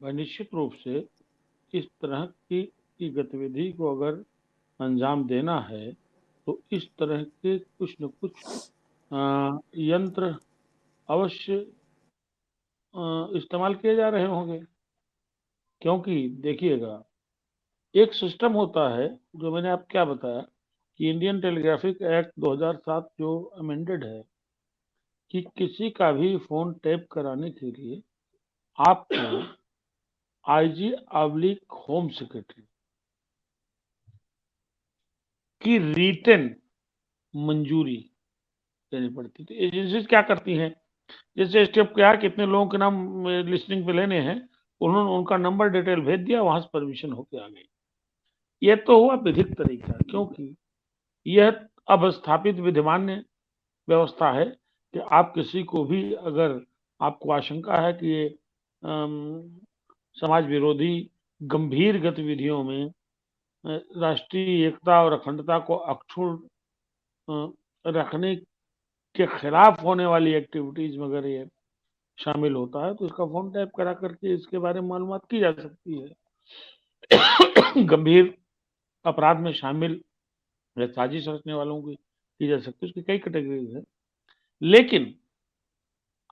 भाई निश्चित रूप से इस तरह की गतिविधि को अगर अंजाम देना है तो इस तरह के कुछ न कुछ यंत्र अवश्य इस्तेमाल किए जा रहे होंगे। क्योंकि देखिएगा, एक सिस्टम होता है जो मैंने आप क्या बताया कि इंडियन टेलीग्राफिक एक्ट 2007 जो अमेंडेड है कि किसी का भी फोन टैप कराने के लिए आपको IG/ होम सेक्रेटरी की रिटन मंजूरी देनी पड़ती थी। एजेंसीज क्या करती हैं, जैसे स्टेप क्या, कितने लोगों के नाम लिस्टिंग पे लेने हैं, उन्होंने उनका नंबर डिटेल भेज दिया, वहां से परमिशन होके आ गई। ये तो हुआ विधिक तरीका, क्योंकि यह अब स्थापित विधिमान्य व्यवस्था है कि आप किसी को भी अगर आपको आशंका है कि ये समाज विरोधी गंभीर गतिविधियों में राष्ट्रीय एकता और अखंडता को अक्षुण्ण रखने के खिलाफ होने वाली एक्टिविटीज में अगर ये शामिल होता है तो इसका फोन टैप करा करके इसके बारे में मालूमात की जा सकती है। गंभीर अपराध में शामिल या साजिश रचने वालों की जा सकती है, उसकी कई कैटेगरीज है। लेकिन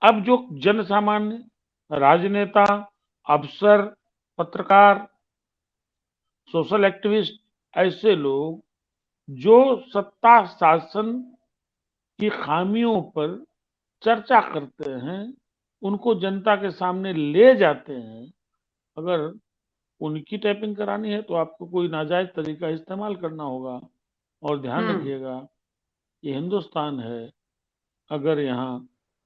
अब जो जन सामान्य, राजनेता, अफसर, पत्रकार, सोशल एक्टिविस्ट, ऐसे लोग जो सत्ता शासन की खामियों पर चर्चा करते हैं, उनको जनता के सामने ले जाते हैं, अगर उनकी टैपिंग करानी है तो आपको कोई नाजायज तरीका इस्तेमाल करना होगा। और ध्यान हम्म। रखिएगा, ये हिंदुस्तान है, अगर यहाँ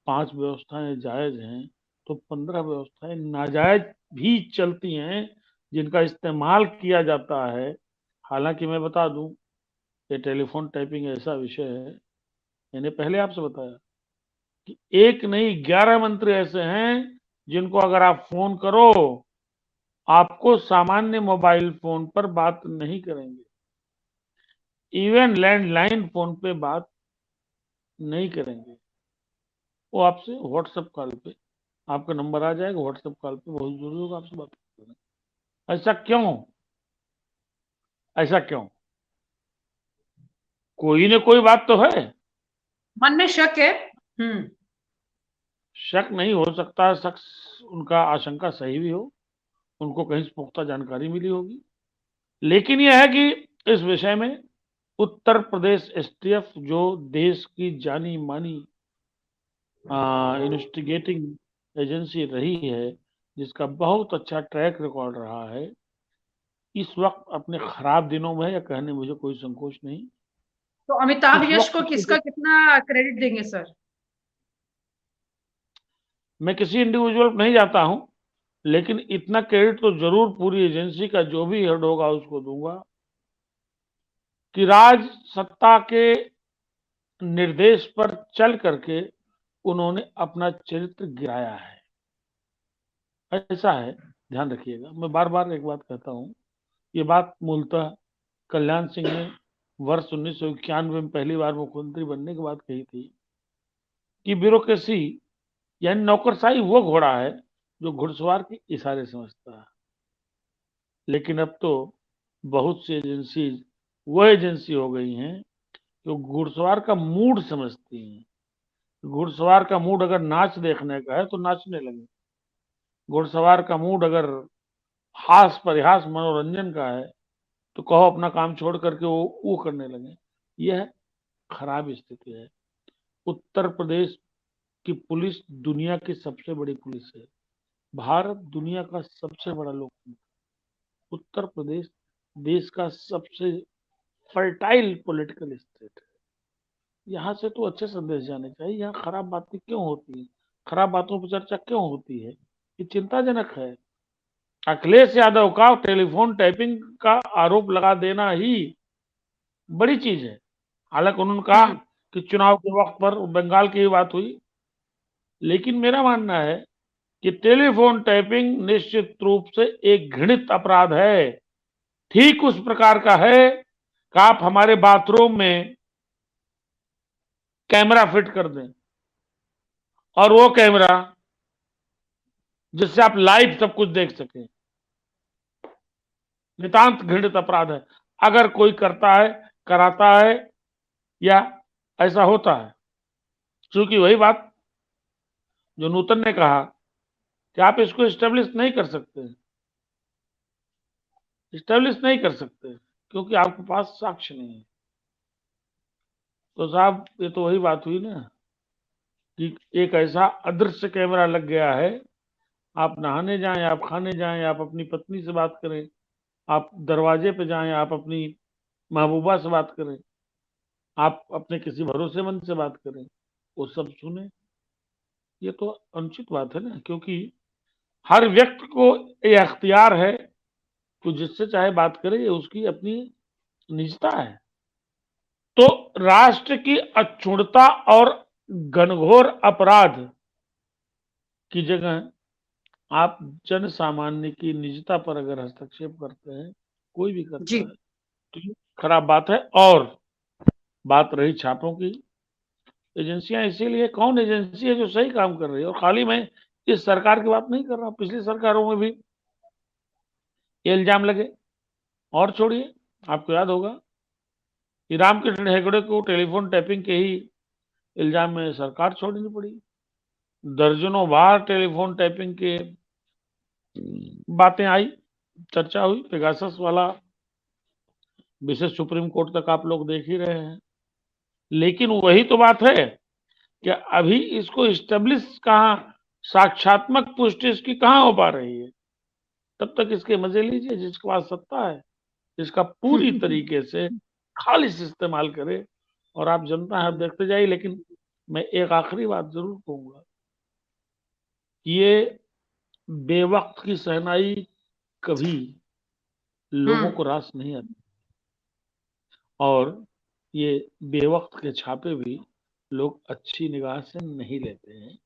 5 व्यवस्थाएं जायज हैं तो 15 व्यवस्थाएं नाजायज भी चलती हैं जिनका इस्तेमाल किया जाता है। हालांकि मैं बता दूं, ये टेलीफोन टाइपिंग ऐसा विषय है, मैंने पहले आपसे बताया कि एक नहीं 11 मंत्री ऐसे हैं जिनको अगर आप फोन करो, आपको सामान्य मोबाइल फोन पर बात नहीं करेंगे, इवन लैंडलाइन फोन पे बात नहीं करेंगे। वो आपसे व्हाट्सएप कॉल पे, आपका नंबर आ जाएगा, व्हाट्सएप कॉल पे बहुत जरूरी होगा आपसे बात करना। ऐसा क्यों? ऐसा क्यों? कोई ना कोई बात तो है। मन में शक है। हम्म। शक नहीं हो सकता, शख्स उनका आशंका सही भी हो, उनको कहीं से पुख्ता जानकारी मिली होगी। लेकिन यह है कि इस विषय में उत्तर प्रदेश STF जो देश की जानी मानी इन्वेस्टिगेटिंग एजेंसी रही है, जिसका बहुत अच्छा ट्रैक रिकॉर्ड रहा है, इस वक्त अपने खराब दिनों में है, या कहने मुझे कोई संकोच नहीं, तो अमिताभ इस यश वक्त को किसका कितना क्रेडिट देंगे सर? मैं किसी इंडिविजुअल को नहीं जाता हूं, लेकिन इतना क्रेडिट तो जरूर पूरी एजेंसी का जो भी हेड होगा उसको दूंगा कि राज सत्ता के निर्देश पर चल करके उन्होंने अपना चरित्र गिराया है। ऐसा है, ध्यान रखिएगा, मैं बार बार एक बात कहता हूं, ये बात मूलतः कल्याण सिंह ने वर्ष 1991 में पहली बार मुख्यमंत्री बनने के बाद कही थी कि ब्यूरोक्रेसी यानी नौकरशाही वो घोड़ा है जो घुड़सवार के इशारे समझता है। लेकिन अब तो बहुत सी एजेंसी वो एजेंसी हो गई हैं जो घुड़सवार का मूड समझती हैं। घुड़सवार का मूड अगर नाच देखने का है तो नाचने लगे, घुड़सवार का मूड अगर हास परिहास मनोरंजन का है तो कहो अपना काम छोड़ करके वो करने लगे। यह खराब स्थिति है। उत्तर प्रदेश की पुलिस दुनिया की सबसे बड़ी पुलिस है। भारत दुनिया का सबसे बड़ा लोकतंत्र, उत्तर प्रदेश देश का सबसे फर्टाइल पॉलिटिकल स्टेट है। यहाँ से तो अच्छे संदेश जाने चाहिए, यहाँ खराब बातें क्यों होती है, खराब बातों पर चर्चा क्यों होती है, ये चिंताजनक है। अखिलेश यादव का टेलीफोन टैपिंग का आरोप लगा देना ही बड़ी चीज है। हालांकि उन्होंने कहा हम्म। कि चुनाव के वक्त पर बंगाल की ही बात हुई, लेकिन मेरा मानना है कि टेलीफोन टैपिंग निश्चित रूप से एक घृणित अपराध है। ठीक उस प्रकार का है कि आप हमारे बाथरूम में कैमरा फिट कर दें और वो कैमरा जिससे आप लाइव सब कुछ देख सकें। नितांत घृणित अपराध है अगर कोई करता है, कराता है या ऐसा होता है। क्योंकि वही बात जो नूतन ने कहा कि आप इसको स्टेब्लिश नहीं कर सकते, स्टेब्लिश नहीं कर सकते क्योंकि आपके पास साक्ष्य नहीं है। तो साहब ये तो वही बात हुई ना कि एक ऐसा अदृश्य कैमरा लग गया है, आप नहाने जाएं, आप खाने जाएं, आप अपनी पत्नी से बात करें, आप दरवाजे पे जाएं, आप अपनी महबूबा से बात करें, आप अपने किसी भरोसेमंद से बात करें, वो सब सुने। ये तो अनुचित बात है ना, क्योंकि हर व्यक्ति को ये अख्तियार है तो जिससे चाहे बात करे, ये उसकी अपनी निजता है। तो राष्ट्र की अक्षुण्णता और घनघोर अपराध की जगह आप जन सामान्य की निजता पर अगर हस्तक्षेप करते हैं, कोई भी जी। करता है, तो ये खराब बात है। और बात रही छापों की, एजेंसियां इसीलिए, कौन एजेंसी है जो सही काम कर रही है? और खाली मैं इस सरकार की बात नहीं कर रहा, पिछली सरकारों में भी ये इल्जाम लगे। और छोड़िए, आपको याद होगा कि रामकृष्ण हेगड़े को टेलीफोन टैपिंग के ही इल्जाम में सरकार छोड़नी पड़ी। दर्जनों बार टेलीफोन टैपिंग के बातें आई, चर्चा हुई, पेगासस वाला विशेष सुप्रीम कोर्ट तक आप लोग देख ही रहे हैं। लेकिन वही तो बात है कि अभी इसको इस्टेब्लिश कहाँ, साक्ष्यात्मक पुष्टि इसकी कहाँ हो पा रही है? तब तक इसके मजे लीजिए जिसके पास सत्ता है, इसका पूरी तरीके से खालिश इस्तेमाल करे और आप जनता है, आप देखते जाइए। लेकिन मैं एक आखिरी बात जरूर कहूंगा, ये बेवक्त की शहनाई कभी लोगों को रास नहीं आती, और ये बेवक्त के छापे भी लोग अच्छी निगाह से नहीं लेते हैं।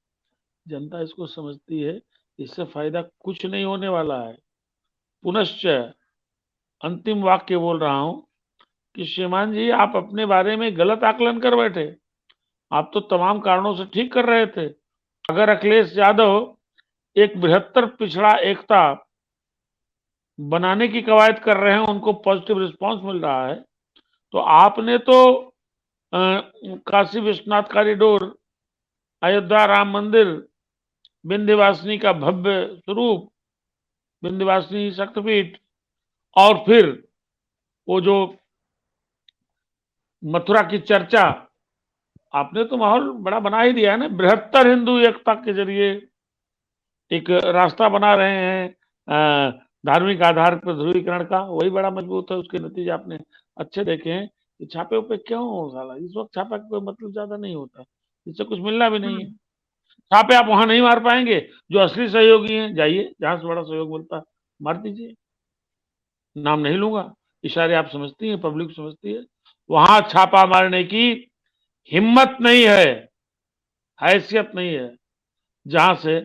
जनता इसको समझती है, इससे फायदा कुछ नहीं होने वाला है। पुनश्च अंतिम वाक्य बोल रहा हूं कि श्रीमान जी, आप अपने बारे में गलत आकलन कर बैठे। आप तो तमाम कारणों से ठीक कर रहे थे। अगर अखिलेश यादव एक बृहत्तर पिछड़ा एकता बनाने की कवायद कर रहे हैं, उनको पॉजिटिव रिस्पांस मिल रहा है, तो आपने तो काशी विश्वनाथ कॉरिडोर, अयोध्या राम मंदिर, विंध्यवासिनी का भव्य स्वरूप, विंध्यवासिनी शक्तिपीठ, और फिर वो जो मथुरा की चर्चा, आपने तो माहौल बड़ा बना ही दिया है ना। बृहत्तर हिंदू एकता के जरिए एक रास्ता बना रहे हैं धार्मिक आधार पर ध्रुवीकरण का, वही बड़ा मजबूत है। उसके नतीजे आपने अच्छे देखे हैं। कि छापे उपे क्यों हो साला, इस वक्त छापा का कोई मतलब ज्यादा नहीं होता, इससे कुछ मिलना भी नहीं है। छापे आप वहां नहीं मार पाएंगे, जो असली सहयोगी हैं जाइए, जहां से बड़ा सहयोग मिलता है मार दीजिए। नाम नहीं लूंगा, इशारे आप समझती हैं, पब्लिक समझती है। वहां छापा मारने की हिम्मत नहीं है, हैसियत नहीं है, जहां से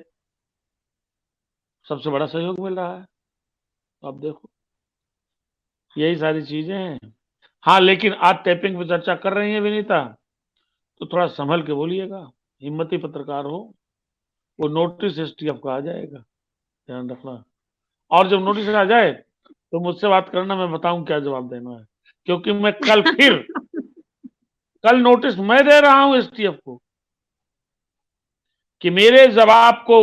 सबसे बड़ा सहयोग मिल रहा है। तो आप देखो, यही सारी चीजें हैं। हाँ, लेकिन आज टैपिंग पे चर्चा कर रही है विनीता, तो थोड़ा संभल के बोलिएगा। हिम्मती पत्रकार हो, वो नोटिस एसटीएफ का आ जाएगा, ध्यान रखना। और जब नोटिस आ जाए तो मुझसे बात करना, मैं बताऊं क्या जवाब देना है। क्योंकि मैं कल नोटिस मैं दे रहा हूं एसटीएफ को कि मेरे जवाब को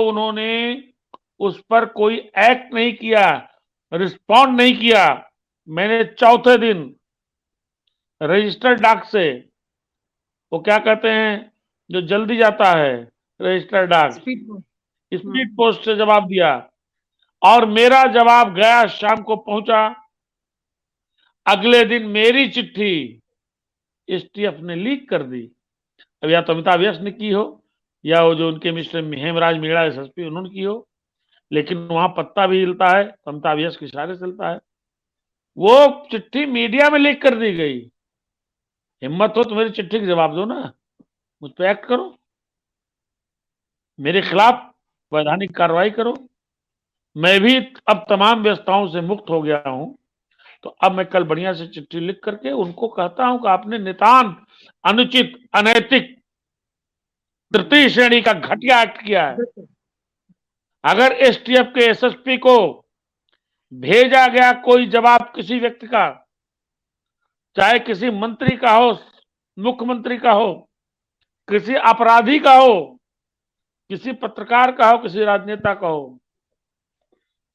उन्होंने उस पर कोई एक्ट नहीं किया, रिस्पॉन्ड नहीं किया। मैंने चौथे दिन रजिस्टर्ड डाक से, वो क्या कहते हैं जो जल्दी जाता है, रजिस्टर्ड डाक, स्पीड पोस्ट से जवाब दिया, और मेरा जवाब गया शाम को पहुंचा। अगले दिन मेरी चिट्ठी एसटीएफ ने लीक कर दी। अब या तो अमिताभ यश ने की हो, या वो जो उनके मिस्टर हेमराज मीणा एसएसपी उन्होंने की हो, लेकिन वहां पत्ता भी हिलता है तो अमिताभ यश के इशारे से हिलता है। वो चिट्ठी मीडिया में लीक कर दी गई। हिम्मत हो तो मेरी चिट्ठी का जवाब दो ना, मुझ पर एक्ट करो, मेरे खिलाफ वैधानिक कार्रवाई करो। मैं भी अब तमाम व्यवस्थाओं से मुक्त हो गया हूं, तो अब मैं कल बढ़िया से चिट्ठी लिख करके उनको कहता हूं कि आपने नितांत अनुचित, अनैतिक तृतीय श्रेणी का घटिया एक्ट किया है। बिल्कुल अगर एसटीएफ के एसएसपी को भेजा गया कोई जवाब किसी व्यक्ति का, चाहे किसी मंत्री का हो, मुख्यमंत्री का हो, किसी अपराधी का हो, किसी पत्रकार का हो, किसी राजनेता का हो,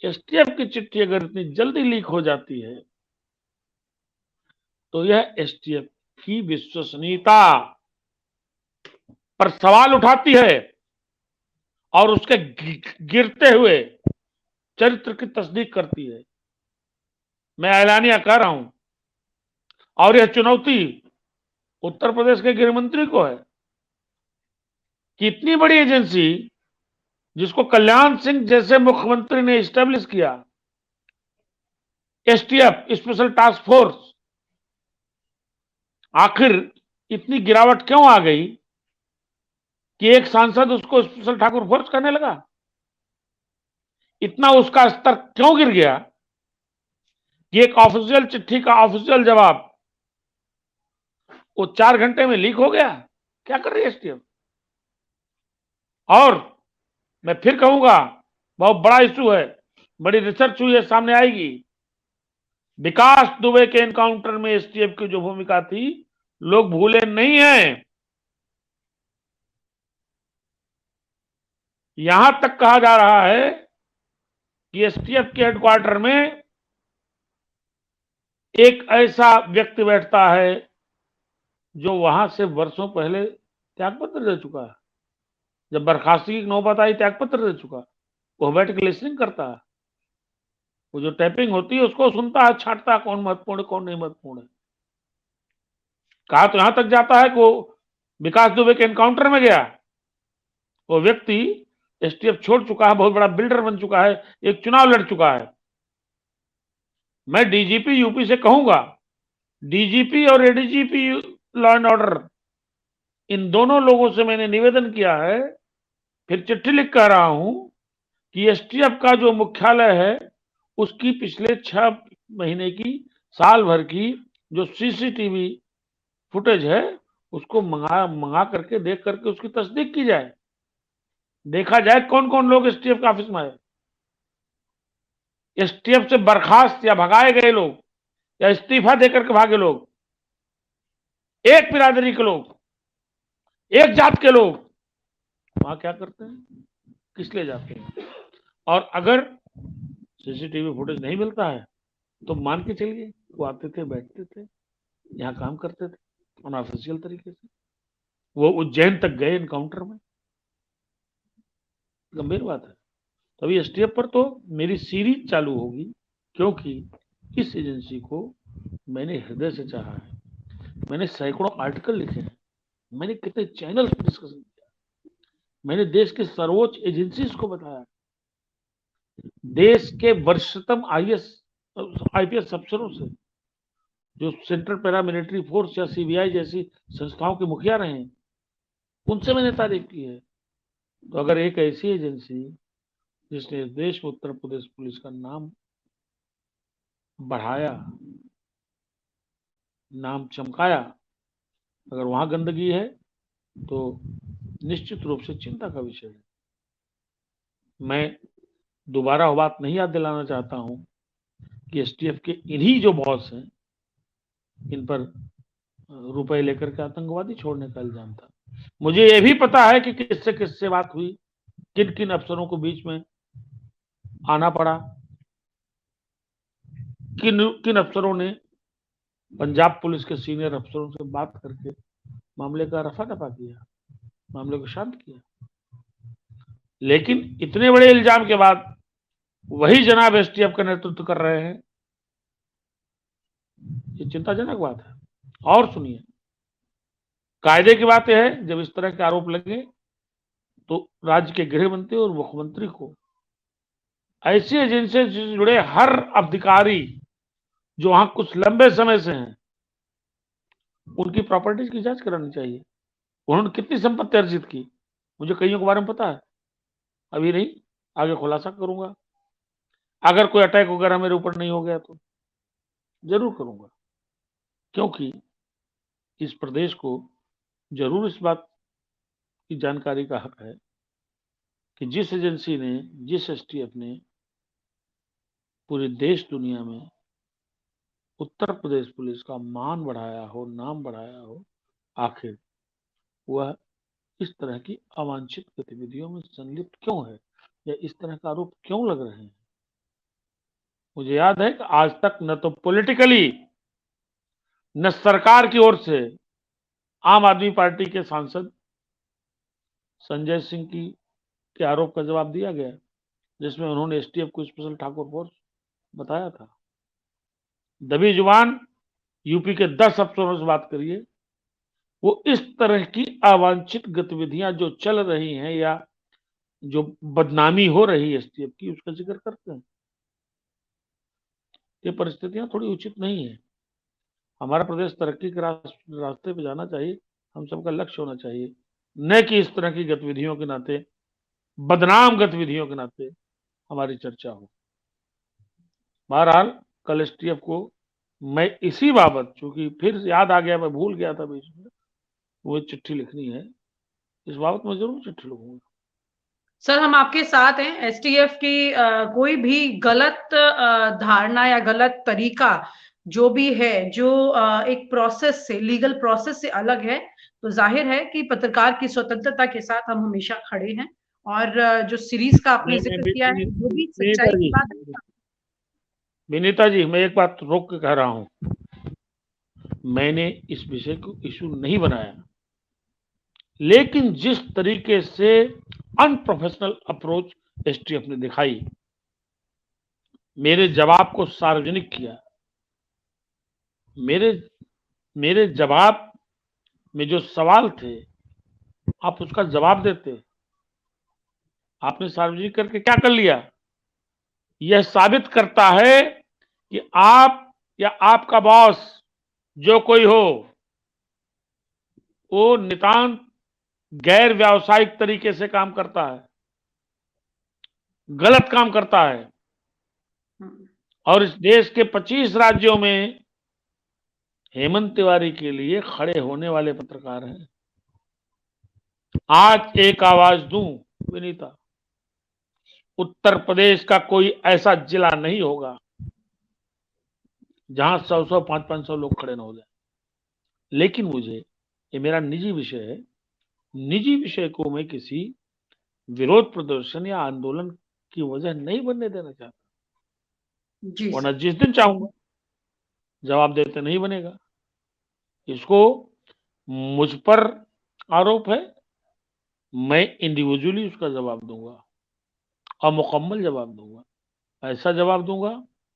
एसटीएफ की चिट्ठी अगर इतनी जल्दी लीक हो जाती है तो यह एसटीएफ की विश्वसनीयता पर सवाल उठाती है और उसके गिरते हुए चरित्र की तस्दीक करती है। मैं ऐलानिया कह रहा हूं, और यह चुनौती उत्तर प्रदेश के गृह मंत्री को है कि इतनी बड़ी एजेंसी जिसको कल्याण सिंह जैसे मुख्यमंत्री ने एस्टेब्लिश किया, एसटीएफ स्पेशल टास्क फोर्स, आखिर इतनी गिरावट क्यों आ गई कि एक सांसद उसको स्पेशल ठाकुर फोर्स करने लगा? इतना उसका स्तर क्यों गिर गया कि एक ऑफिशियल चिट्ठी का ऑफिशियल जवाब वो 4 घंटे में लीक हो गया? क्या कर रही है एसटीएफ? और मैं फिर कहूंगा, बहुत बड़ा इशू है, बड़ी रिसर्च हुई है, सामने आएगी। विकास दुबे के एनकाउंटर में एसटीएफ की जो भूमिका थी, लोग भूले नहीं हैं। यहां तक कहा जा रहा है कि एसटीएफ के हेडक्वार्टर में एक ऐसा व्यक्ति बैठता है जो वहां से वर्षों पहले त्यागपत्र दे चुका है। जब बर्खास्तगी की नौबत आई, त्यागपत्र दे चुका, वो बैठ के लिसनिंग करता है, वो जो टैपिंग होती है उसको सुनता है, छांटता है कौन महत्वपूर्ण है कौन नहीं महत्वपूर्ण है। कहा तो यहां तक जाता है कि वो विकास दुबे के एनकाउंटर में गया, वो व्यक्ति एसटीएफ छोड़ चुका है, बहुत बड़ा बिल्डर बन चुका है, एक चुनाव लड़ चुका है। मैं डीजीपी यूपी से कहूंगा, डीजीपी और एडीजीपी लॉ एंड ऑर्डर, इन दोनों लोगों से मैंने निवेदन किया है, फिर चिट्ठी लिख कह रहा हूं कि एसटीएफ का जो मुख्यालय है उसकी पिछले 6 महीने की, साल भर की जो सीसीटीवी फुटेज है उसको मंगा करके देख करके उसकी तस्दीक की जाए, देखा जाए कौन कौन लोग एसटीएफ के ऑफिस में है। एसटीएफ से बर्खास्त या भगाए गए लोग या इस्तीफा देकर के भागे लोग, एक बिरादरी के लोग, एक जात के लोग वहां क्या करते हैं, किस लिए जाते हैं? और अगर सीसीटीवी फुटेज नहीं मिलता है तो मान के चलिए वो आते थे, बैठते थे, यहाँ काम करते थे अनऑफिशियल तरीके से, वो उज्जैन तक गए एनकाउंटर में। गंभीर बात है। तभी एसटीएफ पर तो मेरी सीरीज चालू होगी, क्योंकि इस एजेंसी को मैंने हृदय से चाहा है। मैंने सैकड़ों आर्टिकल लिखे हैं, मैंने कितने चैनल्स पर डिस्कशन किया, मैंने देश के सर्वोच्च एजेंसीज को बताया, देश के वरिष्ठतम आईपीएस अफसरों से, जो सेंट्रल पैरा मिलिट्री फोर्स या सीबीआई जैसी संस्थाओं के मुखिया रहे हैं, उनसे मैंने तारीफ की है। तो अगर एक ऐसी एजेंसी जिसने देश में उत्तर प्रदेश पुलिस का नाम बढ़ाया, नाम चमकाया, अगर वहां गंदगी है तो निश्चित रूप से चिंता का विषय है। मैं दोबारा वो बात नहीं याद दिलाना चाहता हूं कि एसटीएफ के इन्हीं जो बॉस हैं, इन पर रुपए लेकर के आतंकवादी छोड़ने का इल्जाम था। मुझे यह भी पता है कि किससे किससे बात हुई, किन किन अफसरों को बीच में आना पड़ा, किन किन अफसरों ने पंजाब पुलिस के सीनियर अफसरों से बात करके मामले का रफा दफा किया, मामले को शांत किया। लेकिन इतने बड़े इल्जाम के बाद वही जनाब एसटीएफ का नेतृत्व कर रहे हैं, ये चिंताजनक बात है। और सुनिए, कायदे की बात यह है, जब इस तरह के आरोप लगे तो राज्य के गृह मंत्री और मुख्यमंत्री को ऐसी एजेंसी से जुड़े हर अधिकारी जो वहां कुछ लंबे समय से हैं, उनकी प्रॉपर्टीज की जांच करानी चाहिए। उन्होंने कितनी संपत्ति अर्जित की, मुझे कईयों के बारे में पता है, अभी नहीं, आगे खुलासा करूंगा। अगर कोई अटैक वगैरह मेरे ऊपर नहीं हो गया तो जरूर करूंगा, क्योंकि इस प्रदेश को जरूर इस बात की जानकारी का हक है कि जिस एजेंसी ने, जिस एसटीएफ ने पूरे देश दुनिया में उत्तर प्रदेश पुलिस का मान बढ़ाया हो, नाम बढ़ाया हो, आखिर वह इस तरह की अवांछित गतिविधियों में संलिप्त क्यों है या इस तरह का आरोप क्यों लग रहे हैं। मुझे याद है कि आज तक न तो पॉलिटिकली न सरकार की ओर से आम आदमी पार्टी के सांसद संजय सिंह की के आरोप का जवाब दिया गया, जिसमें उन्होंने एसटीएफ को स्पेशल ठाकुर फोर्स बताया था। दबी जुबान यूपी के 10 अफसरों से बात करिए, वो इस तरह की अवांछित गतिविधियां जो चल रही हैं या जो बदनामी हो रही है एसटीएफ की, उसका जिक्र करते हैं। ये परिस्थितियां थोड़ी उचित नहीं है। हमारा प्रदेश तरक्की के रास्ते पे जाना चाहिए, हम सबका लक्ष्य होना चाहिए, न कि इस तरह की गतिविधियों के नाते, बदनाम गतिविधियों के नाते हमारी चर्चा हो। बहरहाल कल एसटीएफ को मैं इसी बाबत, चूंकि फिर याद आ गया, मैं भूल गया था बीच में, वो चिट्ठी लिखनी है, इस बाबत मैं जरूर चिट्ठी लिखूंगा। सर हम आपके साथ हैं। एसटीएफ की कोई भी गलत धारणा या गलत तरीका जो भी है, जो एक प्रोसेस से, लीगल प्रोसेस से अलग है, तो जाहिर है कि पत्रकार की स्वतंत्रता के साथ हम हमेशा खड़े हैं। और जो सीरीज का आपने जिक्र किया है, जो भी सच्चाई की बात है। विनीता जी, मैं एक बात रोक के कह रहा हूं, मैंने इस विषय को इशू नहीं बनाया, लेकिन जिस तरीके से अनप्रोफेशनल अप्रोच एसटीएफ ने दिखाई, मेरे जवाब को सार्वजनिक किया, मेरे जवाब में जो सवाल थे आप उसका जवाब देते, आपने सार्वजनिक करके क्या कर लिया? यह साबित करता है कि आप या आपका बॉस जो कोई हो, वो नितांत गैर व्यावसायिक तरीके से काम करता है, गलत काम करता है। और इस देश के 25 राज्यों में हेमंत तिवारी के लिए खड़े होने वाले पत्रकार हैं। आज एक आवाज दूं विनीता, उत्तर प्रदेश का कोई ऐसा जिला नहीं होगा जहां 100-100, 500-500 लोग खड़े न हो जाए। लेकिन मुझे, ये मेरा निजी विषय है, निजी विषय को मैं किसी विरोध प्रदर्शन या आंदोलन की वजह नहीं बनने देना चाहता, वरना जिस दिन चाहूंगा जवाब देते नहीं बनेगा। इसको मुझ पर आरोप है, मैं इंडिविजुअली उसका जवाब दूंगा और मुकम्मल जवाब दूंगा, ऐसा जवाब दूंगा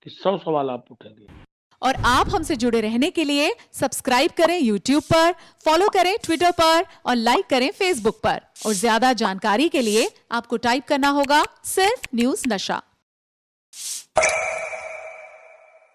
कि 100 सवाल आप उठेंगे। और आप हमसे जुड़े रहने के लिए सब्सक्राइब करें YouTube पर, फॉलो करें Twitter पर और लाइक करें Facebook पर। और ज्यादा जानकारी के लिए आपको टाइप करना होगा सिर्फ न्यूज़ नशा।